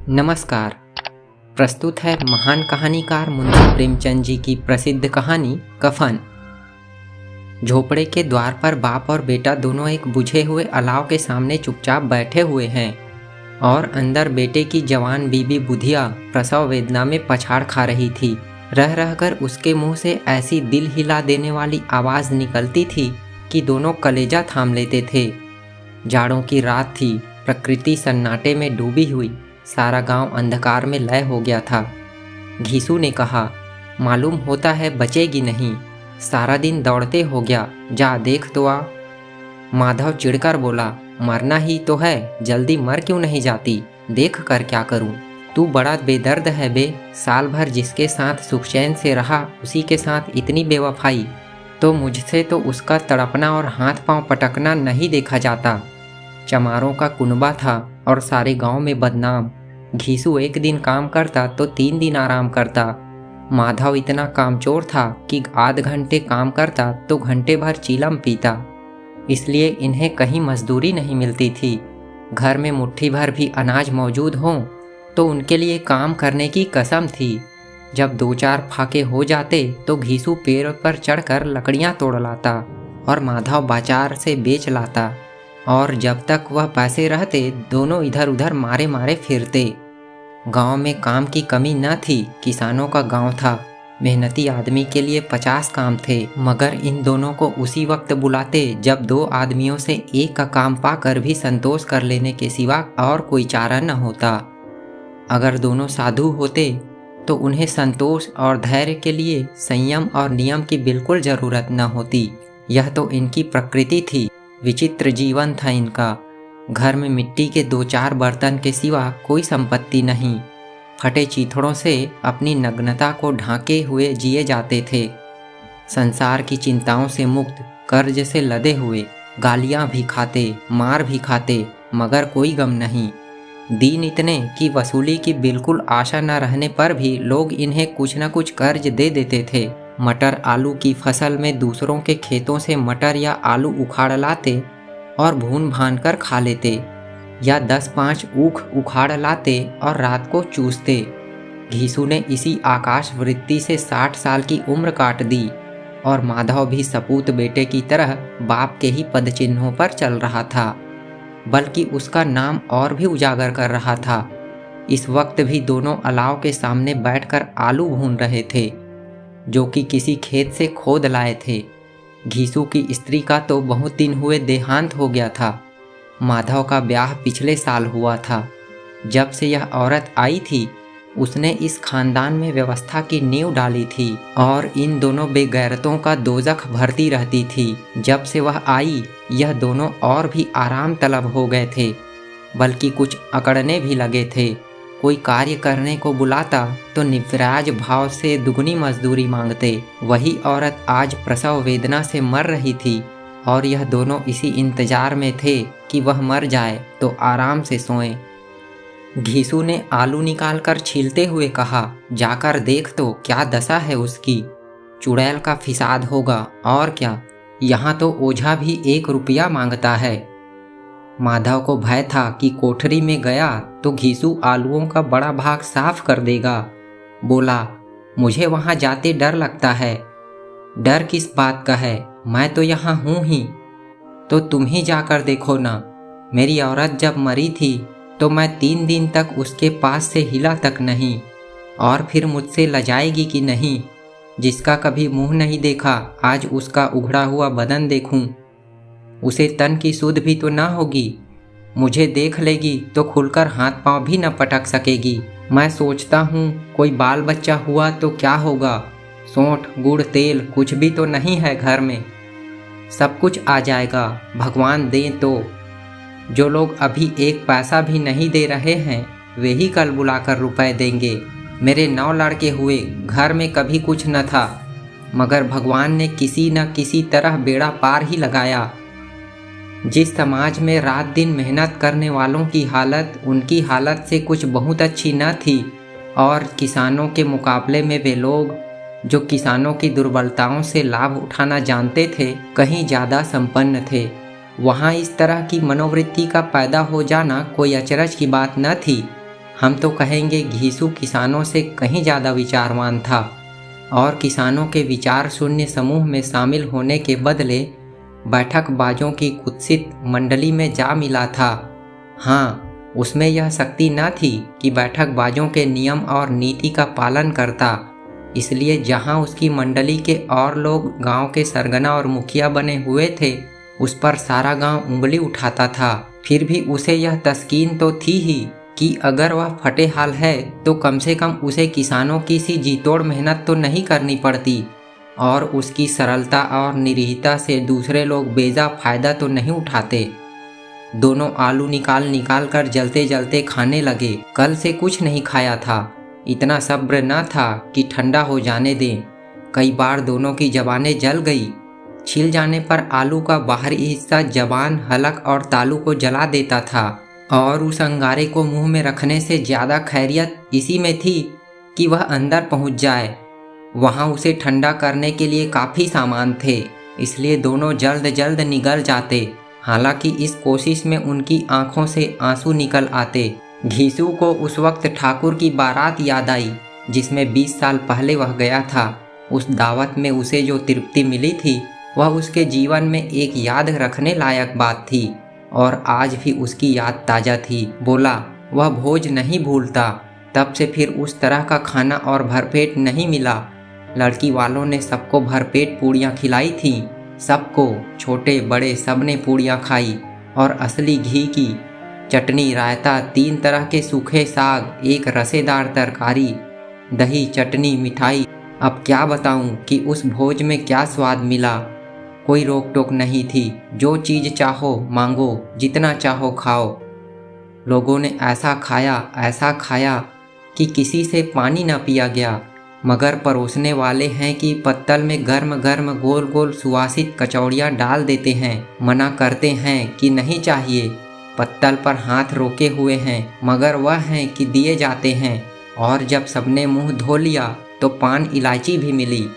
नमस्कार। प्रस्तुत है महान कहानीकार मुंशी प्रेमचंद जी की प्रसिद्ध कहानी कफन। झोपड़े के द्वार पर बाप और बेटा दोनों एक बुझे हुए अलाव के सामने चुपचाप बैठे हुए हैं और अंदर बेटे की जवान बीबी बुधिया प्रसव वेदना में पछाड़ खा रही थी। रह रहकर उसके मुंह से ऐसी दिल हिला देने वाली आवाज़ निकलती थी कि दोनों कलेजा थाम लेते थे। जाड़ों की रात थी, प्रकृति सन्नाटे में डूबी हुई, सारा गांव अंधकार में लय हो गया था। घीसू ने कहा, मालूम होता है बचेगी नहीं, सारा दिन दौड़ते हो गया, जा देख तो आ। माधव चिढ़कर बोला, मरना ही तो है, जल्दी मर क्यों नहीं जाती, देख कर क्या करूं। तू बड़ा बेदर्द है बे, साल भर जिसके साथ सुख चैन से रहा उसी के साथ इतनी बेवफाई। तो मुझसे तो उसका तड़पना और हाथ पांव पटकना नहीं देखा जाता। चमारों का कुनबा था और सारे गांव में बदनाम। घीसू एक दिन काम करता तो 3 दिन आराम करता। माधव इतना कामचोर था कि आध घंटे काम करता तो घंटे भर चीलम पीता। इसलिए इन्हें कहीं मजदूरी नहीं मिलती थी। घर में मुट्ठी भर भी अनाज मौजूद हो तो उनके लिए काम करने की कसम थी। जब 2-4 फाके हो जाते तो घीसू पेड़ पर चढ़कर लकड़ियां तोड़ लाता और माधव बाजार से बेच लाता, और जब तक वह पैसे रहते दोनों इधर उधर मारे मारे फिरते। गांव में काम की कमी न थी, किसानों का गांव था, मेहनती आदमी के लिए 50 काम थे, मगर इन दोनों को उसी वक्त बुलाते जब 2 आदमियों से एक का काम पाकर भी संतोष कर लेने के सिवा और कोई चारा न होता। अगर दोनों साधु होते तो उन्हें संतोष और धैर्य के लिए संयम और नियम की बिल्कुल ज़रूरत न होती। यह तो इनकी प्रकृति थी। विचित्र जीवन था इनका। घर में मिट्टी के 2-4 बर्तन के सिवा कोई संपत्ति नहीं। फटे चीथड़ों से अपनी नग्नता को ढांके हुए जिए जाते थे। संसार की चिंताओं से मुक्त, कर्ज से लदे हुए, गालियां भी खाते, मार भी खाते, मगर कोई गम नहीं। दीन इतने कि वसूली की बिल्कुल आशा न रहने पर भी लोग इन्हें कुछ न कुछ कर्ज दे देते थे। मटर आलू की फसल में दूसरों के खेतों से मटर या आलू उखाड़ लाते और भून भान कर खा लेते, या 10-5 ऊख उखाड़ लाते और रात को चूसते। घीसू ने इसी आकाश वृत्ति से 60 साल की उम्र काट दी और माधव भी सपूत बेटे की तरह बाप के ही पदचिन्हों पर चल रहा था, बल्कि उसका नाम और भी उजागर कर रहा था। इस वक्त भी दोनों अलाव के सामने बैठकर आलू भून रहे थे, जो कि किसी खेत से खोद लाए थे। घीसू की स्त्री का तो बहुत दिन हुए देहांत हो गया था। माधव का ब्याह पिछले साल हुआ था। जब से यह औरत आई थी उसने इस खानदान में व्यवस्था की नींव डाली थी और इन दोनों बेगैरतों का दोजख भरती रहती थी। जब से वह आई यह दोनों और भी आराम तलब हो गए थे, बल्कि कुछ अकड़ने भी लगे थे। कोई कार्य करने को बुलाता तो निव्राज भाव से दुगनी मजदूरी मांगते। वही औरत आज प्रसव वेदना से मर रही थी और यह दोनों इसी इंतजार में थे कि वह मर जाए तो आराम से सोएं। घीसू ने आलू निकालकर छीलते हुए कहा, जाकर देख तो क्या दशा है उसकी, चुड़ैल का फिसाद होगा और क्या, यहाँ तो ओझा भी 1 रुपया मांगता है। माधव को भय था कि कोठरी में गया तो घीसू आलूओं का बड़ा भाग साफ कर देगा। बोला, मुझे वहां जाते डर लगता है। डर किस बात का है, मैं तो यहाँ हूँ ही। तो तुम ही जाकर देखो ना। मेरी औरत जब मरी थी तो मैं 3 दिन तक उसके पास से हिला तक नहीं, और फिर मुझसे लजाएगी कि नहीं। जिसका कभी मुंह नहीं देखा आज उसका उघड़ा हुआ बदन देखूं। उसे तन की सुध भी तो ना होगी। मुझे देख लेगी तो खुलकर हाथ पांव भी न पटक सकेगी। मैं सोचता हूँ कोई बाल बच्चा हुआ तो क्या होगा। सोंठ गुड़ तेल कुछ भी तो नहीं है घर में। सब कुछ आ जाएगा, भगवान दे तो। जो लोग अभी 1 पैसा भी नहीं दे रहे हैं वे ही कल बुलाकर रुपए देंगे। मेरे 9 लड़के हुए, घर में कभी कुछ न था, मगर भगवान ने किसी न किसी तरह बेड़ा पार ही लगाया। जिस समाज में रात दिन मेहनत करने वालों की हालत उनकी हालत से कुछ बहुत अच्छी न थी, और किसानों के मुकाबले में वे लोग जो किसानों की दुर्बलताओं से लाभ उठाना जानते थे कहीं ज़्यादा संपन्न थे, वहाँ इस तरह की मनोवृत्ति का पैदा हो जाना कोई अचरज की बात न थी। हम तो कहेंगे घीसू किसानों से कहीं ज़्यादा विचारवान था और किसानों के विचार शून्य समूह में शामिल होने के बदले बैठकबाजों की कुत्सित मंडली में जा मिला था। हाँ, उसमें यह शक्ति न थी कि बैठकबाजों के नियम और नीति का पालन करता, इसलिए जहाँ उसकी मंडली के और लोग गांव के सरगना और मुखिया बने हुए थे, उस पर सारा गांव उंगली उठाता था। फिर भी उसे यह तस्कीन तो थी ही कि अगर वह फटे हाल है तो कम से कम उसे किसानों की सी जीतोड़ मेहनत तो नहीं करनी पड़ती और उसकी सरलता और निरीहता से दूसरे लोग बेजा फायदा तो नहीं उठाते। दोनों आलू निकाल निकाल कर जलते जलते खाने लगे। कल से कुछ नहीं खाया था, इतना सब्र न था कि ठंडा हो जाने दें। कई बार दोनों की जबानें जल गई। छिल जाने पर आलू का बाहरी हिस्सा जबान, हलक और तालू को जला देता था और उस अंगारे को मुंह में रखने से ज़्यादा खैरियत इसी में थी कि वह अंदर पहुंच जाए। वहां उसे ठंडा करने के लिए काफ़ी सामान थे, इसलिए दोनों जल्द जल्द निगल जाते। हालांकि इस कोशिश में उनकी आंखों से आंसू निकल आते। घीसू को उस वक्त ठाकुर की बारात याद आई जिसमें 20 साल पहले वह गया था। उस दावत में उसे जो तृप्ति मिली थी वह उसके जीवन में एक याद रखने लायक बात थी और आज भी उसकी याद ताज़ा थी। बोला, वह भोज नहीं भूलता। तब से फिर उस तरह का खाना और भरपेट नहीं मिला। लड़की वालों ने सबको भरपेट पूड़ियाँ खिलाई थीं। सबको, छोटे बड़े सब ने पूड़ियाँ खाई और असली घी की चटनी, रायता, 3 तरह के सूखे साग, एक रसेदार तरकारी, दही, चटनी, मिठाई। अब क्या बताऊं कि उस भोज में क्या स्वाद मिला। कोई रोक टोक नहीं थी, जो चीज़ चाहो मांगो, जितना चाहो खाओ। लोगों ने ऐसा खाया कि किसी से पानी न पिया गया, मगर परोसने वाले हैं कि पत्तल में गर्म गर्म गोल गोल सुवासित कचौड़ियाँ डाल देते हैं। मना करते हैं कि नहीं चाहिए, पत्तल पर हाथ रोके हुए हैं, मगर वह हैं कि दिए जाते हैं। और जब सबने मुंह धो लिया तो पान इलायची भी मिली,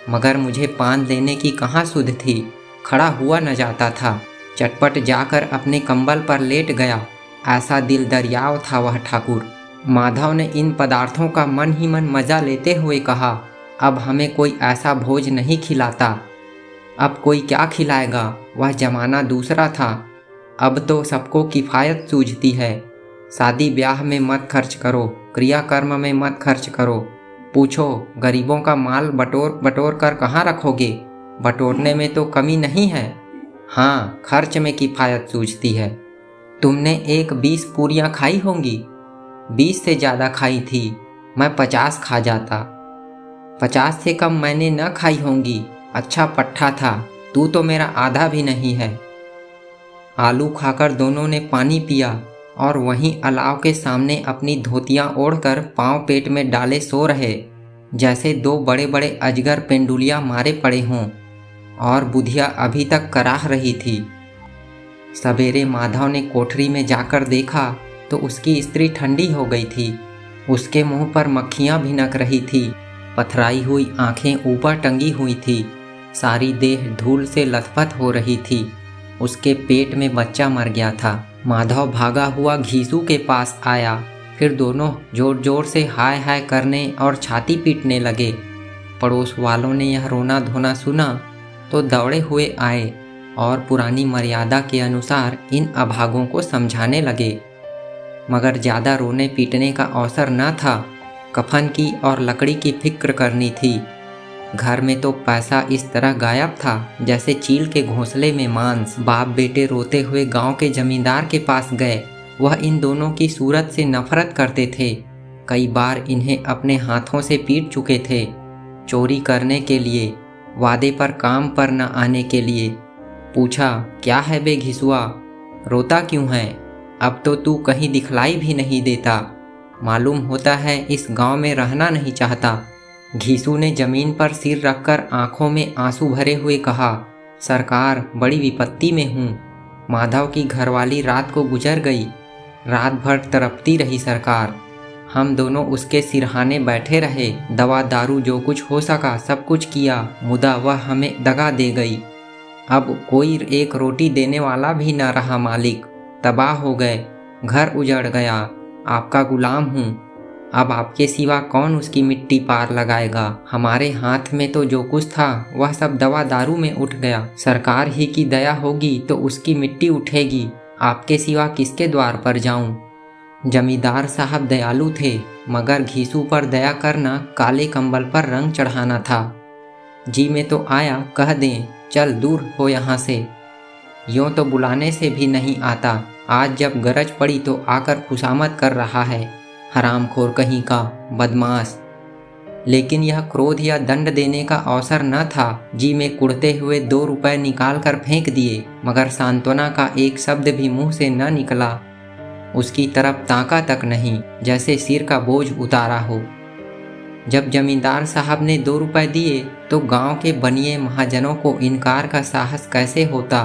मगर मुझे पान लेने की कहाँ सुध थी। खड़ा हुआ न जाता था। चटपट जाकर अपने कंबल पर लेट गया। ऐसा दिल दरियाव था वह ठाकुर। माधव ने इन पदार्थों का मन ही मन मज़ा लेते हुए कहा, अब हमें कोई ऐसा भोज नहीं खिलाता। अब कोई क्या खिलाएगा, वह जमाना दूसरा था। अब तो सबको किफ़ायत सूझती है। शादी ब्याह में मत खर्च करो, क्रियाकर्म में मत खर्च करो। पूछो, गरीबों का माल बटोर बटोर कर कहाँ रखोगे? बटोरने में तो कमी नहीं है। हाँ, खर्च में किफ़ायत सूझती है। तुमने एक 20 पूरियाँ खाई होंगी। 20 से ज़्यादा खाई थी, मैं 50 खा जाता। 50 से कम मैंने न खाई होंगी। अच्छा पट्ठा था, तू तो मेरा आधा भी नहीं है। आलू खाकर दोनों ने पानी पिया और वहीं अलाव के सामने अपनी धोतियां ओढ़कर पांव पेट में डाले सो रहे, जैसे 2 बड़े बड़े अजगर पेंडुलियां मारे पड़े हों। और बुधिया अभी तक कराह रही थी। सवेरे माधव ने कोठरी में जाकर देखा तो उसकी स्त्री ठंडी हो गई थी। उसके मुंह पर मक्खियां भिनक रही थी। पथराई हुई आंखें ऊपर टंगी हुई थी। सारी देह धूल से लथपथ हो रही थी। उसके पेट में बच्चा मर गया था। माधव भागा हुआ घीसू के पास आया। फिर दोनों जोर जोर से हाय हाय करने और छाती पीटने लगे। पड़ोस वालों ने यह रोना धोना सुना तो दौड़े हुए आए और पुरानी मर्यादा के अनुसार इन अभागों को समझाने लगे, मगर ज़्यादा रोने पीटने का अवसर न था। कफन की और लकड़ी की फिक्र करनी थी। घर में तो पैसा इस तरह गायब था जैसे चील के घोंसले में मांस। बाप बेटे रोते हुए गांव के जमींदार के पास गए। वह इन दोनों की सूरत से नफरत करते थे। कई बार इन्हें अपने हाथों से पीट चुके थे, चोरी करने के लिए, वादे पर काम पर न आने के लिए। पूछा, क्या है बे घिसुआ, रोता क्यों है? अब तो तू कहीं दिखलाई भी नहीं देता। मालूम होता है इस गांव में रहना नहीं चाहता। घीसू ने जमीन पर सिर रखकर आंखों में आंसू भरे हुए कहा, सरकार, बड़ी विपत्ति में हूँ। माधव की घरवाली रात को गुजर गई। रात भर तड़पती रही सरकार। हम दोनों उसके सिरहाने बैठे रहे। दवा दारू जो कुछ हो सका सब कुछ किया, मुदा वह हमें दगा दे गई। अब कोई एक रोटी देने वाला भी न रहा मालिक। तबाह हो गए, घर उजड़ गया। आपका गुलाम हूँ। अब आपके सिवा कौन उसकी मिट्टी पार लगाएगा। हमारे हाथ में तो जो कुछ था वह सब दवा दारू में उठ गया। सरकार ही की दया होगी तो उसकी मिट्टी उठेगी। आपके सिवा किसके द्वार पर जाऊं। जमींदार साहब दयालु थे, मगर घीसू पर दया करना काले कंबल पर रंग चढ़ाना था। जी में तो आया, कह दें चल दूर हो यहाँ से। यूँ तो बुलाने से भी नहीं आता, आज जब गरज पड़ी तो आकर खुशामद कर रहा है। हरामखोर कहीं का, बदमाश। लेकिन यह क्रोध या दंड देने का अवसर न था। जी में कुढ़ते हुए 2 रुपए निकाल कर फेंक दिए, मगर सांत्वना का एक शब्द भी मुंह से न निकला। उसकी तरफ ताका तक नहीं, जैसे सिर का बोझ उतारा हो। जब जमींदार साहब ने 2 रुपए दिए तो गांव के बनिए महाजनों को इनकार का साहस कैसे होता।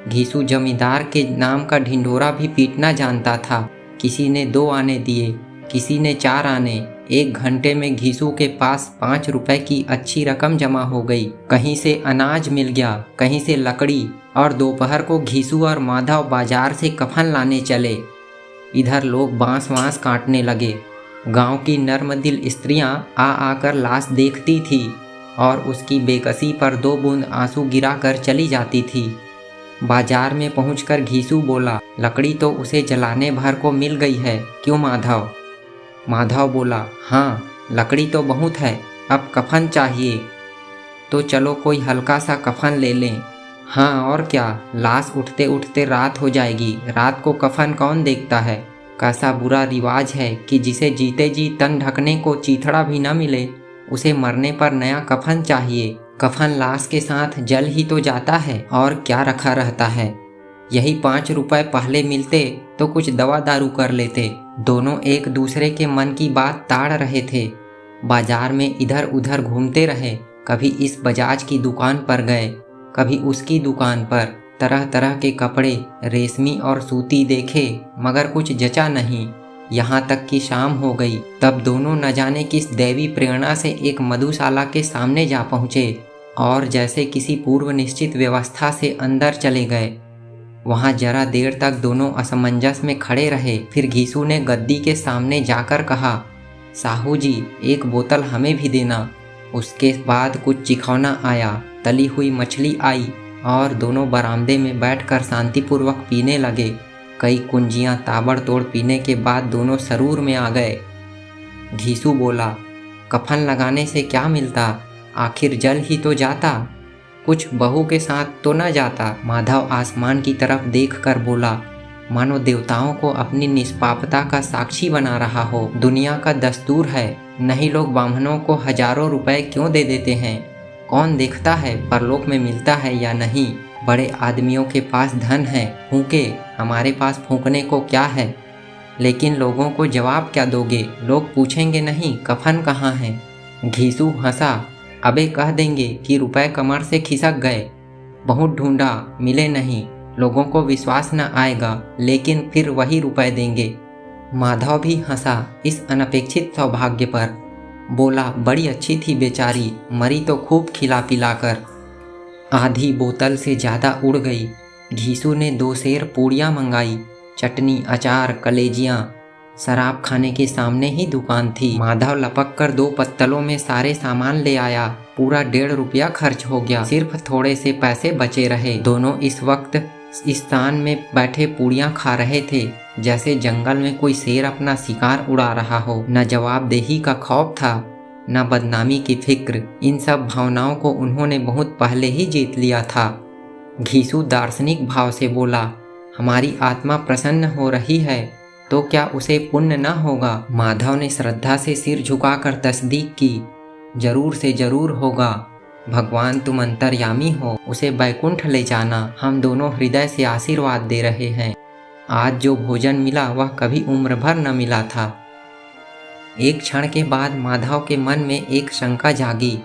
घीसू जमींदार के नाम का ढिंढोरा भी पीटना जानता था। किसी ने 2 आने दिए, किसी ने 4 आने। 1 घंटे में घीसू के पास 5 रुपए की अच्छी रकम जमा हो गई। कहीं से अनाज मिल गया, कहीं से लकड़ी, और दोपहर को घीसू और माधव बाजार से कफन लाने चले। इधर लोग बांस वांस काटने लगे। गांव की नर्मदिल स्त्रियां आ आकर लाश देखती थी और उसकी बेकसी पर 2 बूंद आंसू गिराकर चली जाती थी। बाजार में पहुंचकर घीसू बोला, लकड़ी तो उसे जलाने भर को मिल गई है, क्यों माधव। माधव बोला, हाँ लकड़ी तो बहुत है, अब कफन चाहिए। तो चलो कोई हल्का सा कफन ले लें। हाँ और क्या, लाश उठते उठते रात हो जाएगी, रात को कफन कौन देखता है। कैसा बुरा रिवाज है कि जिसे जीते जी तन ढकने को चीथड़ा भी न मिले, उसे मरने पर नया कफन चाहिए। कफन लाश के साथ जल ही तो जाता है, और क्या रखा रहता है। यही 5 रुपए पहले मिलते तो कुछ दवा दारू कर लेते। दोनों एक दूसरे के मन की बात ताड़ रहे थे। बाजार में इधर उधर घूमते रहे, कभी इस बजाज की दुकान पर गए, कभी उसकी दुकान पर। तरह तरह के कपड़े, रेशमी और सूती देखे, मगर कुछ जचा नहीं। यहाँ तक कि शाम हो गई, तब दोनों न जाने किस दैवी प्रेरणा से एक मधुशाला के सामने जा पहुँचे और जैसे किसी पूर्व निश्चित व्यवस्था से अंदर चले गए। वहाँ जरा देर तक दोनों असमंजस में खड़े रहे। फिर घीसू ने गद्दी के सामने जाकर कहा, साहू जी 1 बोतल हमें भी देना। उसके बाद कुछ चिखौना आया, तली हुई मछली आई, और दोनों बरामदे में बैठकर शांतिपूर्वक पीने लगे। कई कुंजियां ताबड़तोड़ पीने के बाद दोनों सरूर में आ गए। घीसू बोला, कफन लगाने से क्या मिलता, आखिर जल ही तो जाता, कुछ बहू के साथ तो न जाता। माधव आसमान की तरफ देखकर बोला, मानो देवताओं को अपनी निष्पापता का साक्षी बना रहा हो। दुनिया का दस्तूर है, नहीं लोग ब्राह्मणों को हजारों रुपए क्यों दे देते हैं। कौन देखता है परलोक में मिलता है या नहीं। बड़े आदमियों के पास धन है, फूंके, हमारे पास फूंकने को क्या है। लेकिन लोगों को जवाब क्या दोगे, लोग पूछेंगे नहीं कफन कहाँ है। घीसू हंसा, अबे कह देंगे कि रुपए कमर से खिसक गए, बहुत ढूंढा मिले नहीं, लोगों को विश्वास न आएगा, लेकिन फिर वही रुपए देंगे। माधव भी हंसा इस अनपेक्षित सौभाग्य पर। बोला, बड़ी अच्छी थी बेचारी, मरी तो खूब खिला पिलाकर। आधी बोतल से ज़्यादा उड़ गई। घीसू ने 2 सेर पूड़ियाँ मंगाई, चटनी, अचार, कलेजियाँ। शराब खाने के सामने ही दुकान थी। माधव लपक कर 2 पत्तलों में सारे सामान ले आया। पूरा 1.5 रुपया खर्च हो गया, सिर्फ थोड़े से पैसे बचे रहे। दोनों इस वक्त इस स्थान में बैठे पूड़ियाँ खा रहे थे जैसे जंगल में कोई शेर अपना शिकार उड़ा रहा हो। न जवाबदेही का खौफ था, न बदनामी की फिक्र। इन सब भावनाओं को उन्होंने बहुत पहले ही जीत लिया था। घीसू दार्शनिक भाव से बोला, हमारी आत्मा प्रसन्न हो रही है तो क्या उसे पुण्य न होगा। माधव ने श्रद्धा से सिर झुकाकर तस्दीक की, जरूर से जरूर होगा। भगवान तुम अंतर्यामी हो, उसे बैकुंठ ले जाना। हम दोनों हृदय से आशीर्वाद दे रहे हैं। आज जो भोजन मिला वह कभी उम्र भर न मिला था। एक क्षण के बाद माधव के मन में एक शंका जागी।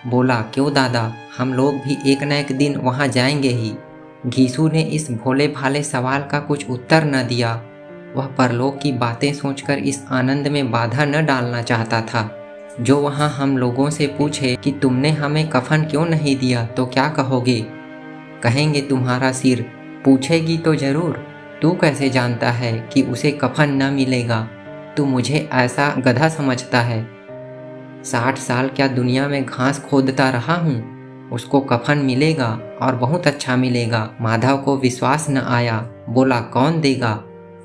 बोला, क्यों दादा, हम लोग भी एक न एक दिन वहाँ जाएंगे ही। घीसू ने इस भोले भाले सवाल का कुछ उत्तर न दिया। वह परलोक की बातें सोचकर इस आनंद में बाधा न डालना चाहता था। जो वहाँ हम लोगों से पूछे कि तुमने हमें कफन क्यों नहीं दिया तो क्या कहोगे। कहेंगे तुम्हारा सिर। पूछेगी तो जरूर, तू कैसे जानता है कि उसे कफन न मिलेगा। तू मुझे ऐसा गधा समझता है? 60 साल क्या दुनिया में घास खोदता रहा हूँ? उसको कफन मिलेगा और बहुत अच्छा मिलेगा। माधव को विश्वास न आया, बोला कौन देगा?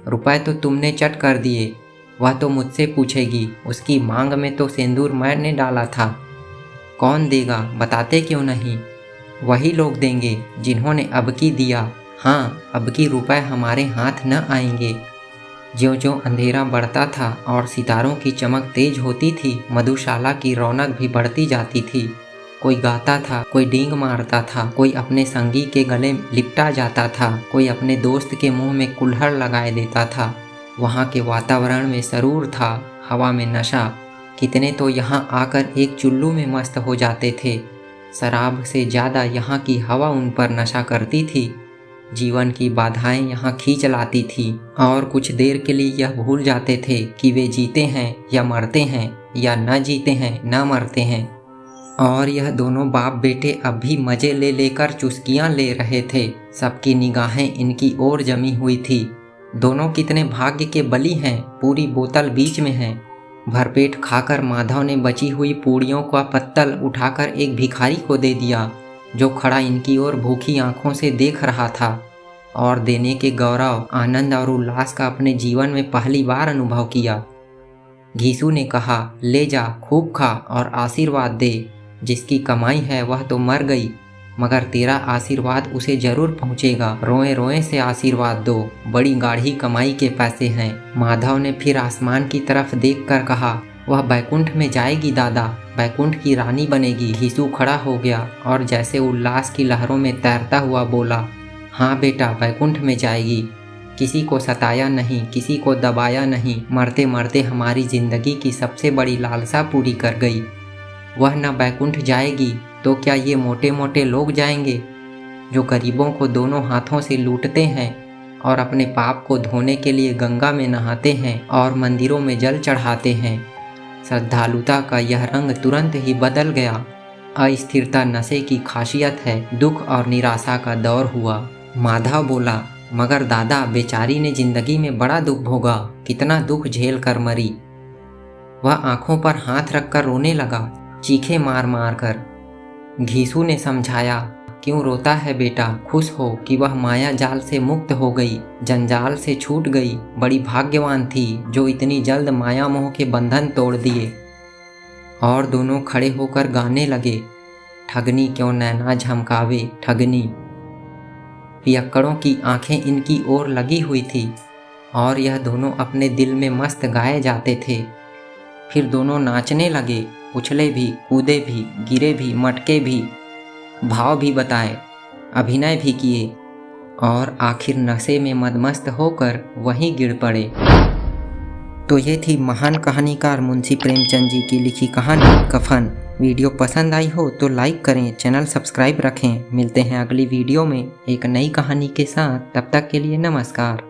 रुपए तो तुमने चट कर दिए, वह तो मुझसे पूछेगी। उसकी मांग में तो सिंदूर मैंने डाला था। कौन देगा बताते क्यों नहीं? वही लोग देंगे जिन्होंने अबकी दिया। हाँ, अबकी रुपए हमारे हाथ न आएंगे। ज्यों-ज्यों अंधेरा बढ़ता था और सितारों की चमक तेज होती थी, मधुशाला की रौनक भी बढ़ती जाती थी। कोई गाता था, कोई डींग मारता था, कोई अपने संगी के गले लिपटा जाता था, कोई अपने दोस्त के मुंह में कुल्हड़ लगाए देता था। वहाँ के वातावरण में सरूर था, हवा में नशा। कितने तो यहाँ आकर एक चुल्लू में मस्त हो जाते थे। शराब से ज़्यादा यहाँ की हवा उन पर नशा करती थी। जीवन की बाधाएं यहाँ खींच लाती थी और कुछ देर के लिए यह भूल जाते थे कि वे जीते हैं या मरते हैं, या न जीते हैं न मरते हैं। और यह दोनों बाप बेटे अब भी मज़े ले लेकर चुस्कियाँ ले रहे थे। सबकी निगाहें इनकी ओर जमी हुई थी। दोनों कितने भाग्य के बली हैं, पूरी बोतल बीच में है। भरपेट खाकर माधव ने बची हुई पूड़ियों का पत्तल उठाकर एक भिखारी को दे दिया, जो खड़ा इनकी ओर भूखी आंखों से देख रहा था और देने के गौरव, आनंद और उल्लास का अपने जीवन में पहली बार अनुभव किया। घीसू ने कहा, ले जा, खूब खा और आशीर्वाद दे। जिसकी कमाई है वह तो मर गई, मगर तेरा आशीर्वाद उसे जरूर पहुँचेगा। रोए रोए से आशीर्वाद दो, बड़ी गाढ़ी कमाई के पैसे हैं। माधव ने फिर आसमान की तरफ देखकर कहा, वह बैकुंठ में जाएगी दादा, बैकुंठ की रानी बनेगी। घीसू खड़ा हो गया और जैसे उल्लास की लहरों में तैरता हुआ बोला, हाँ बेटा, बैकुंठ में जाएगी। किसी को सताया नहीं, किसी को दबाया नहीं, मरते मरते हमारी ज़िंदगी की सबसे बड़ी लालसा पूरी कर गई। वह न बैकुंठ जाएगी तो क्या ये मोटे मोटे लोग जाएंगे, जो गरीबों को दोनों हाथों से लूटते हैं और अपने पाप को धोने के लिए गंगा में नहाते हैं और मंदिरों में जल चढ़ाते हैं। श्रद्धालुता का यह रंग तुरंत ही बदल गया। अस्थिरता नशे की खासियत है। दुख और निराशा का दौर हुआ। माधव बोला, मगर दादा, बेचारी ने जिंदगी में बड़ा दुख भोगा, कितना दुख झेल कर मरी। वह आंखों पर हाथ रखकर रोने लगा, चीखे मार मार कर। घीसू ने समझाया, क्यों रोता है बेटा, खुश हो कि वह माया जाल से मुक्त हो गई, जंजाल से छूट गई। बड़ी भाग्यवान थी जो इतनी जल्द माया मोह के बंधन तोड़ दिए। और दोनों खड़े होकर गाने लगे, ठगनी क्यों नैना झमकावे ठगनी। पियक्कड़ों की आंखें इनकी ओर लगी हुई थी और यह दोनों अपने दिल में मस्त गाए जाते थे। फिर दोनों नाचने लगे, उछले भी, कूदे भी, गिरे भी, मटके भी, भाव भी बताए, अभिनय भी किए और आखिर नशे में मदमस्त होकर वहीं गिर पड़े। तो ये थी महान कहानीकार मुंशी प्रेमचंद जी की लिखी कहानी कफन। वीडियो पसंद आई हो तो लाइक करें, चैनल सब्सक्राइब रखें। मिलते हैं अगली वीडियो में एक नई कहानी के साथ। तब तक के लिए नमस्कार।